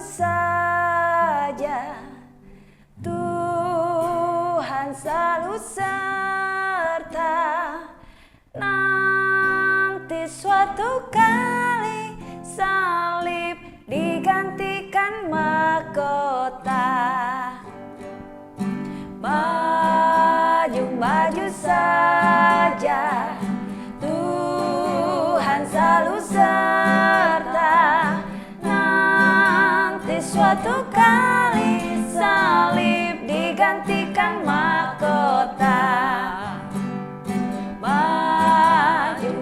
saja, Tuhan selalu serta. Nanti suatu kali salib digantikan mahkota. Maju saja, Tuhan selalu serta. Nanti suatu kali salib digantikan mahkota.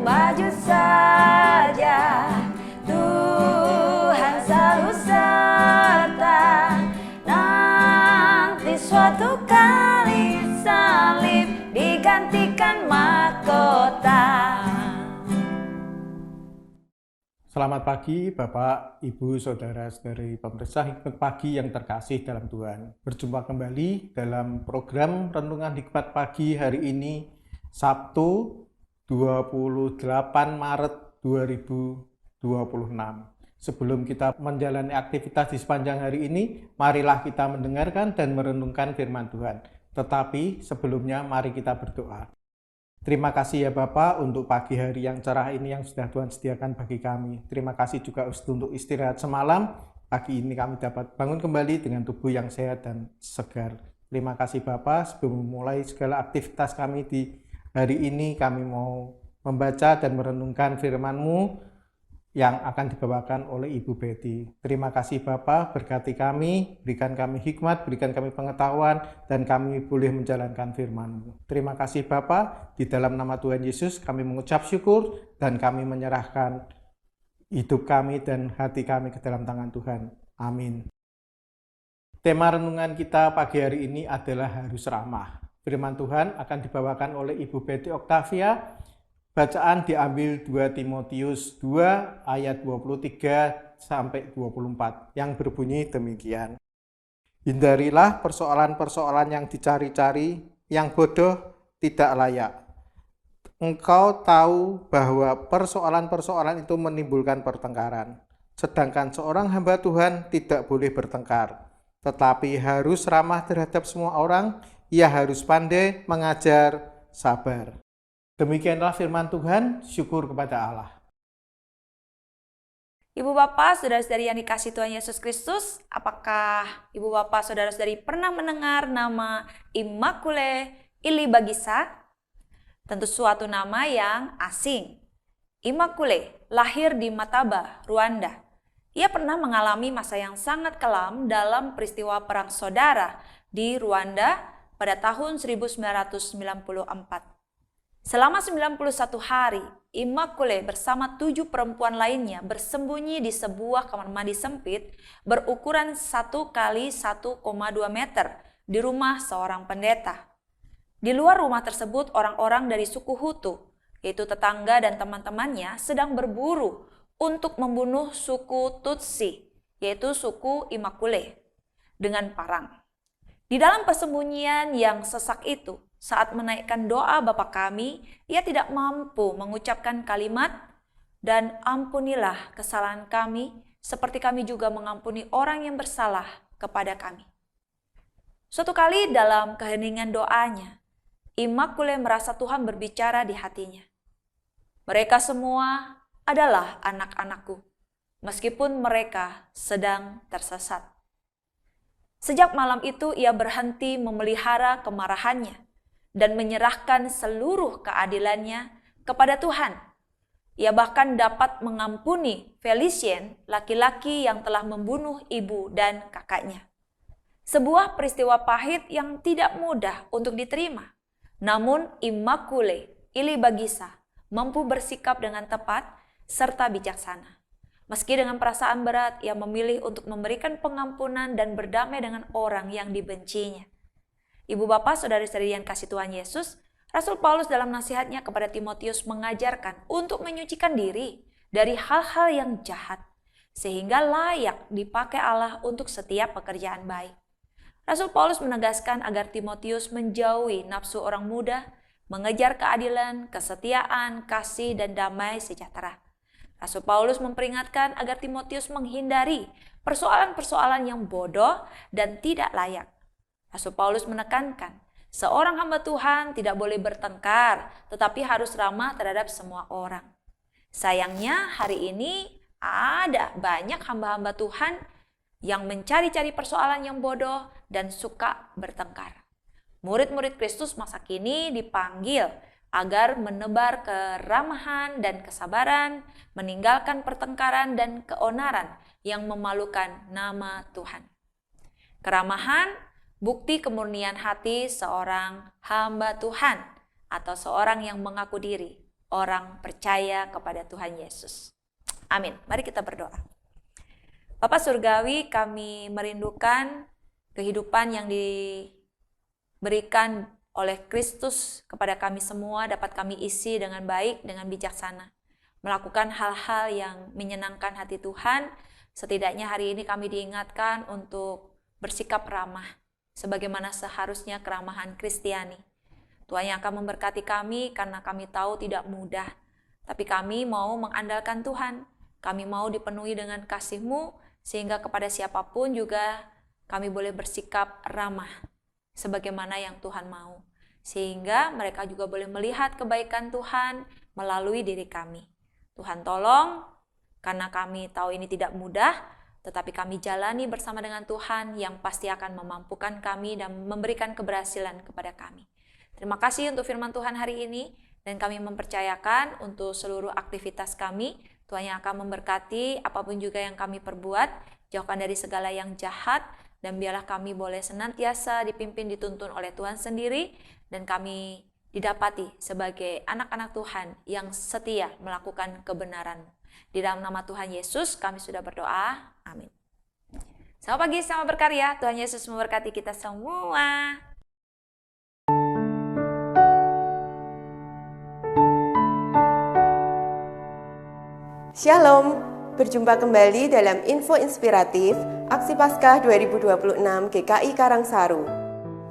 Maju saja, Tuhan selalu serta. Nanti suatu kali salib digantikan mahkota. Selamat pagi Bapak, Ibu, Saudara-saudari pemirsa Hikmat Pagi yang terkasih dalam Tuhan. Berjumpa kembali dalam program Renungan Hikmat Pagi hari ini, Sabtu 28 Maret 2026. Sebelum kita menjalani aktivitas di sepanjang hari ini, marilah kita mendengarkan dan merenungkan firman Tuhan. Tetapi sebelumnya mari kita berdoa. Terima kasih ya Bapak untuk pagi hari yang cerah ini yang sudah Tuhan sediakan bagi kami. Terima kasih juga untuk istirahat semalam. Pagi ini kami dapat bangun kembali dengan tubuh yang sehat dan segar. Terima kasih Bapak. Sebelum memulai segala aktivitas kami di hari ini, kami mau membaca dan merenungkan firman-Mu yang akan dibawakan oleh Ibu Betty. Terima kasih Bapak, berkati kami, berikan kami hikmat, berikan kami pengetahuan, dan kami boleh menjalankan firman-Mu. Terima kasih Bapak, di dalam nama Tuhan Yesus kami mengucap syukur, dan kami menyerahkan hidup kami dan hati kami ke dalam tangan Tuhan. Amin. Tema renungan kita pagi hari ini adalah harus ramah. Firman Tuhan akan dibawakan oleh Ibu Betty Octavia. Bacaan diambil 2 Timotius 2 ayat 23 sampai 24 yang berbunyi demikian. Hindarilah persoalan-persoalan yang dicari-cari, yang bodoh tidak layak. Engkau tahu bahwa persoalan-persoalan itu menimbulkan pertengkaran. Sedangkan seorang hamba Tuhan tidak boleh bertengkar, tetapi harus ramah terhadap semua orang. Ia harus pandai mengajar, sabar. Demikianlah firman Tuhan, syukur kepada Allah. Ibu Bapak, Saudara-saudari yang dikasihi Tuhan Yesus Kristus, apakah Ibu Bapak, Saudara-saudari pernah mendengar nama Immaculée Ilibagiza? Tentu suatu nama yang asing. Immaculée lahir di Mataba, Rwanda. Ia pernah mengalami masa yang sangat kelam dalam peristiwa perang saudara di Rwanda pada tahun 1994. Selama 91 hari, Immaculée bersama 7 perempuan lainnya bersembunyi di sebuah kamar mandi sempit berukuran 1 kali 1,2 meter di rumah seorang pendeta. Di luar rumah tersebut, orang-orang dari suku Hutu, yaitu tetangga dan teman-temannya, sedang berburu untuk membunuh suku Tutsi, yaitu suku Immaculée, dengan parang. Di dalam persembunyian yang sesak itu, saat menaikkan doa Bapa kami, ia tidak mampu mengucapkan kalimat, dan ampunilah kesalahan kami, seperti kami juga mengampuni orang yang bersalah kepada kami. Suatu kali dalam keheningan doanya, Immaculée merasa Tuhan berbicara di hatinya. Mereka semua adalah anak-anakku, meskipun mereka sedang tersesat. Sejak malam itu ia berhenti memelihara kemarahannya dan menyerahkan seluruh keadilannya kepada Tuhan. Ia bahkan dapat mengampuni Felicien, laki-laki yang telah membunuh ibu dan kakaknya. Sebuah peristiwa pahit yang tidak mudah untuk diterima. Namun Immaculée Ilibagiza mampu bersikap dengan tepat serta bijaksana. Meski dengan perasaan berat, ia memilih untuk memberikan pengampunan dan berdamai dengan orang yang dibencinya. Ibu Bapak, Saudara-saudari yang kasih Tuhan Yesus, Rasul Paulus dalam nasihatnya kepada Timotius mengajarkan untuk menyucikan diri dari hal-hal yang jahat, sehingga layak dipakai Allah untuk setiap pekerjaan baik. Rasul Paulus menegaskan agar Timotius menjauhi nafsu orang muda, mengejar keadilan, kesetiaan, kasih, dan damai sejahtera. Rasul Paulus memperingatkan agar Timotius menghindari persoalan-persoalan yang bodoh dan tidak layak. Rasul Paulus menekankan, seorang hamba Tuhan tidak boleh bertengkar, tetapi harus ramah terhadap semua orang. Sayangnya hari ini ada banyak hamba-hamba Tuhan yang mencari-cari persoalan yang bodoh dan suka bertengkar. Murid-murid Kristus masa kini dipanggil agar menebar keramahan dan kesabaran, meninggalkan pertengkaran dan keonaran yang memalukan nama Tuhan. Keramahan, bukti kemurnian hati seorang hamba Tuhan atau seorang yang mengaku diri, orang percaya kepada Tuhan Yesus. Amin. Mari kita berdoa. Bapa Surgawi, kami merindukan kehidupan yang diberikan oleh Kristus kepada kami semua dapat kami isi dengan baik, dengan bijaksana. Melakukan hal-hal yang menyenangkan hati Tuhan. Setidaknya hari ini kami diingatkan untuk bersikap ramah, sebagaimana seharusnya keramahan Kristiani. Tuhan yang akan memberkati kami karena kami tahu tidak mudah. Tapi kami mau mengandalkan Tuhan. Kami mau dipenuhi dengan kasih-Mu, sehingga kepada siapapun juga kami boleh bersikap ramah sebagaimana yang Tuhan mau, sehingga mereka juga boleh melihat kebaikan Tuhan melalui diri kami. Tuhan tolong, karena kami tahu ini tidak mudah, tetapi kami jalani bersama dengan Tuhan yang pasti akan memampukan kami dan memberikan keberhasilan kepada kami. Terima kasih untuk firman Tuhan hari ini, dan kami mempercayakan untuk seluruh aktivitas kami. Tuhan yang akan memberkati apapun juga yang kami perbuat, jauhkan dari segala yang jahat, dan biarlah kami boleh senantiasa dipimpin, dituntun oleh Tuhan sendiri, dan kami didapati sebagai anak-anak Tuhan yang setia melakukan kebenaran. Di dalam nama Tuhan Yesus kami sudah berdoa. Amin. Selamat pagi, selamat berkarya. Tuhan Yesus memberkati kita semua. Shalom, berjumpa kembali dalam info inspiratif Aksi Paskah 2026 GKI Karangsaru.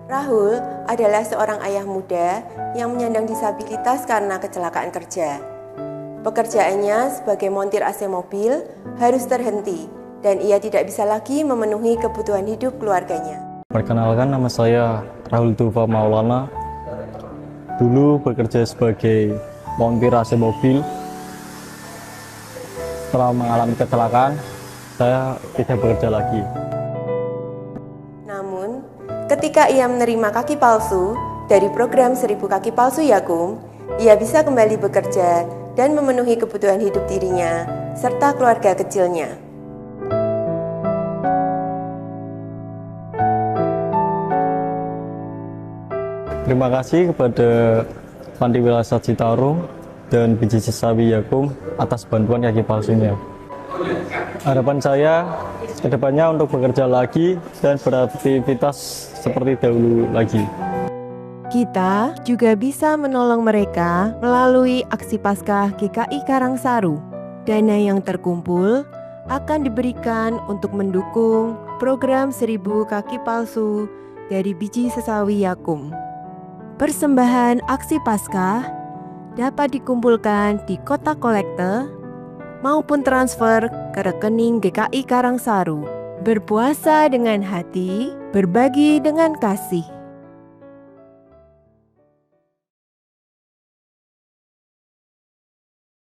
Rahul adalah seorang ayah muda yang menyandang disabilitas karena kecelakaan kerja. Pekerjaannya sebagai montir AC mobil harus terhenti dan ia tidak bisa lagi memenuhi kebutuhan hidup keluarganya. Perkenalkan, nama saya Rahul Tufa Maulana. Dulu bekerja sebagai montir AC mobil. Setelah mengalami kecelakaan, saya tidak bekerja lagi. Namun, ketika ia menerima kaki palsu dari program 1000 kaki palsu Yakum, ia bisa kembali bekerja dan memenuhi kebutuhan hidup dirinya serta keluarga kecilnya. Terima kasih kepada Panti Wilayah Citarum dan Biji Sesawi Yakum atas bantuan kaki palsunya. Harapan saya kedepannya untuk bekerja lagi dan beraktivitas seperti dahulu lagi. Kita juga bisa menolong mereka melalui Aksi Paskah GKI Karangsaru. Dana yang terkumpul akan diberikan untuk mendukung program 1000 kaki palsu dari Biji Sesawi Yakum. Persembahan Aksi Paskah dapat dikumpulkan di kotak kolekte maupun transfer ke rekening GKI Karangsaru. Berpuasa dengan hati, berbagi dengan kasih.